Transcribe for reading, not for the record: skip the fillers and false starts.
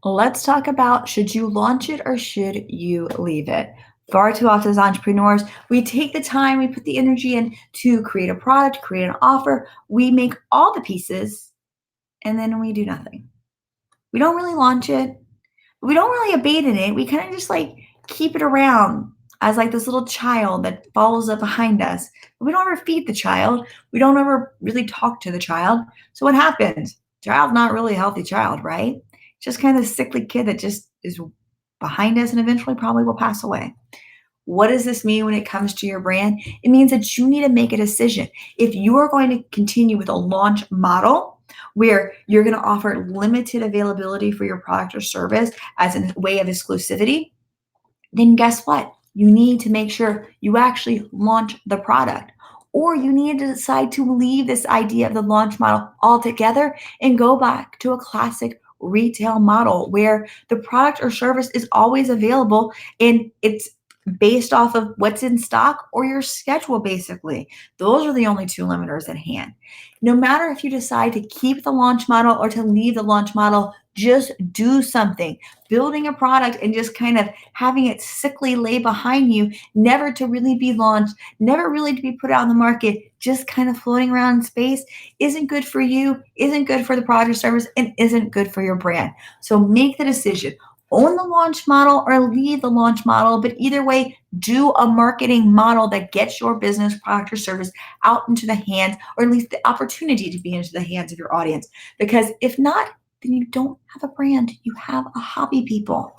Let's talk about, should you launch it or should you leave it? Far too often as entrepreneurs, we take the time, we put the energy in to create a product, create an offer. We make all the pieces and then we do nothing. We don't really launch it. We don't really abandon it. We kind of just like keep it around as like this little child that follows up behind us. We don't ever feed the child. We don't ever really talk to the child. So what happens? Child's not really a healthy child, right? Just kind of a sickly kid that just is behind us and eventually probably will pass away. What does this mean when it comes to your brand? It means that you need to make a decision. If you are going to continue with a launch model where you're going to offer limited availability for your product or service as a way of exclusivity, then guess what? You need to make sure you actually launch the product. Or you need to decide to leave this idea of the launch model altogether and go back to a classic retail model where the product or service is always available and it's based off of what's in stock or your schedule, basically. Those are the only two limiters at hand. No matter if you decide to keep the launch model or to leave the launch model, just do something. Building a product and just kind of having it sickly lay behind you, never to really be launched, never really to be put out in the market, just kind of floating around in space, isn't good for you, isn't good for the product or service, and isn't good for your brand. So make the decision. Own the launch model or leave the launch model, but either way, do a marketing model that gets your business, product, or service out into the hands, or at least the opportunity to be into the hands of your audience. Because if not, then you don't have a brand. You have a hobby, people.